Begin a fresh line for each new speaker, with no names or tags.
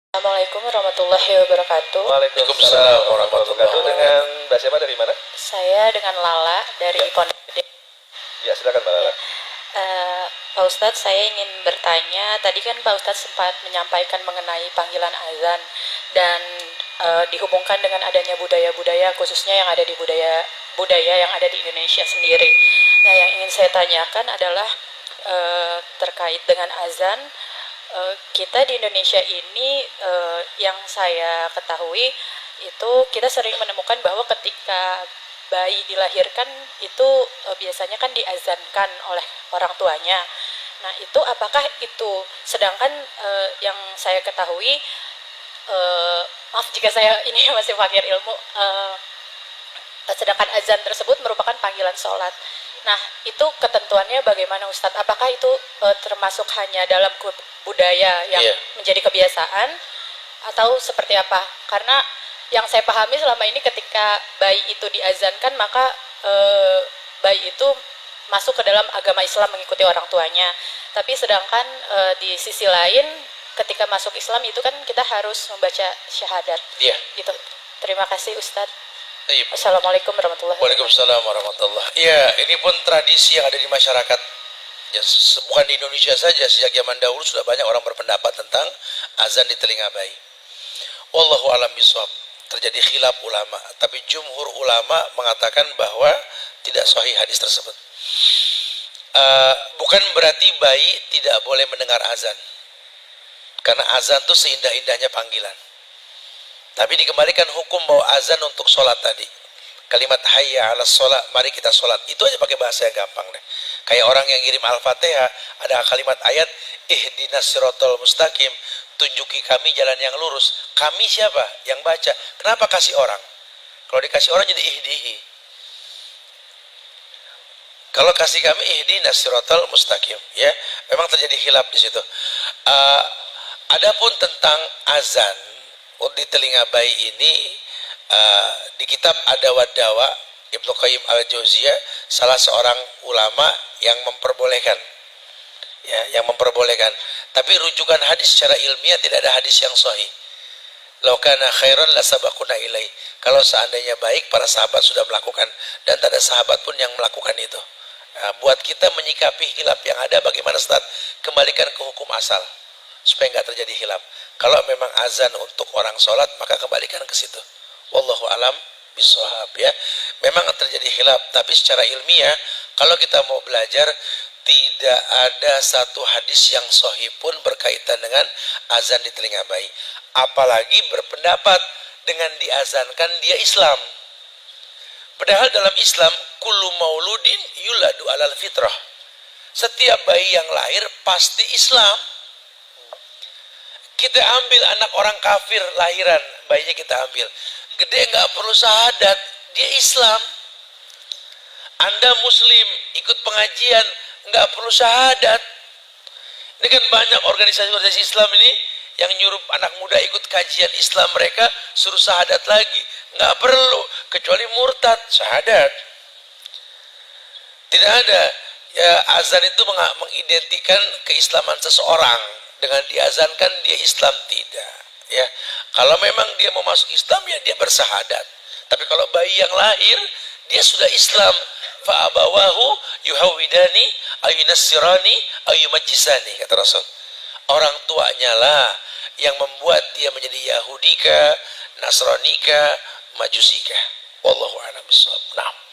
Assalamualaikum warahmatullahi wabarakatuh.
Waalaikumsalam warahmatullahi wabarakatuh. Dengan Mbak siapa dari mana?
Saya dengan Lala dari
Ya,
Pondok Gede.
ya silakan Mbak Lala.
Pak Ustadz, saya ingin bertanya. Tadi kan Pak Ustadz sempat menyampaikan mengenai panggilan azan dan dihubungkan dengan adanya budaya-budaya, khususnya yang ada di budaya yang ada di Indonesia sendiri. Nah, yang ingin saya tanyakan adalah terkait dengan azan. Kita di Indonesia ini, yang saya ketahui itu kita sering menemukan bahwa ketika bayi dilahirkan itu biasanya kan diazankan oleh orang tuanya. Nah, itu apakah itu sedangkan yang saya ketahui, maaf jika saya ini masih fakir ilmu, sedangkan azan tersebut merupakan panggilan sholat. Nah, itu ketentuannya bagaimana Ustadz? Apakah itu termasuk hanya dalam budaya yang
Iya.
menjadi kebiasaan atau seperti apa? Karena yang saya pahami selama ini ketika bayi itu diazankan maka bayi itu masuk ke dalam agama Islam mengikuti orang tuanya. Tapi sedangkan di sisi lain ketika masuk Islam itu kan kita harus membaca syahadat.
Iya.
Gitu. Terima kasih Ustadz.
Iya.
Assalamualaikum warahmatullahi wabarakatuh.
Waalaikumsalam warahmatullahi. Iya, ini pun tradisi yang ada di masyarakat. Ya, bukan di Indonesia saja, sejak zaman dahulu sudah banyak orang berpendapat tentang azan di telinga bayi. Wallahu alam bishawab. Terjadi khilaf ulama, tapi jumhur ulama mengatakan bahwa tidak sahih hadis tersebut. Bukan berarti bayi tidak boleh mendengar azan, karena azan itu seindah-indahnya panggilan. Tapi dikembalikan hukum bahwa azan untuk sholat tadi. Kalimat hayya ala sholat, mari kita sholat. Itu aja pakai bahasa yang gampang deh. Kayak orang yang ngirim Al-Fatihah, ada kalimat ayat, ihdinas siratal mustaqim, tunjuki kami jalan yang lurus. Kami siapa? Yang baca. Kenapa kasih orang? Kalau dikasih orang jadi ihdihi. Kalau kasih kami ihdinas siratal mustaqim, ya, memang terjadi khilaf di situ. Adapun tentang azan di telinga bayi ini, di kitab Adawad Dawa Ibnu Qayyim al-Jauziyah, salah seorang ulama yang memperbolehkan, ya, yang memperbolehkan. Tapi rujukan hadis secara ilmiah tidak ada hadis yang sahih. Lau kana khairan la sabaquna ilai. Kalau seandainya baik, para sahabat sudah melakukan, dan tak ada sahabat pun yang melakukan itu. Buat kita menyikapi khilaf yang ada, bagaimana Ustaz? Kembalikan ke hukum asal supaya nggak terjadi khilaf. Kalau memang azan untuk orang sholat, maka kembalikan ke situ. Wallahu alam bishawab, ya. Memang terjadi khilaf, tapi secara ilmiah kalau kita mau belajar, tidak ada satu hadis yang sahih pun berkaitan dengan azan di telinga bayi. Apalagi berpendapat dengan diazankan dia Islam. Padahal dalam Islam, kullu mauludin yuladu alal fitrah. Setiap bayi yang lahir pasti Islam. Kita ambil anak orang kafir lahiran, bayinya kita ambil. Gede nggak perlu syahadat, dia Islam. Anda Muslim, ikut pengajian, nggak perlu syahadat. Ini kan banyak organisasi-organisasi Islam ini yang nyuruh anak muda ikut kajian Islam, mereka suruh syahadat lagi. Nggak perlu, kecuali murtad, syahadat. Tidak ada. Ya, azan itu mengidentikan keislaman seseorang. Dengan diazankan dia Islam, tidak. Ya, kalau memang dia mau masuk Islam, ya dia bersahadat. Tapi kalau bayi yang lahir dia sudah Islam, fa abawahu yuhawidani ayunassirani ayumajjisani, kata Rasul. Orang tuanya lah yang membuat dia menjadi Yahudika, Nasranika, Majusika. Wallahu a'lam bishawab. Nah.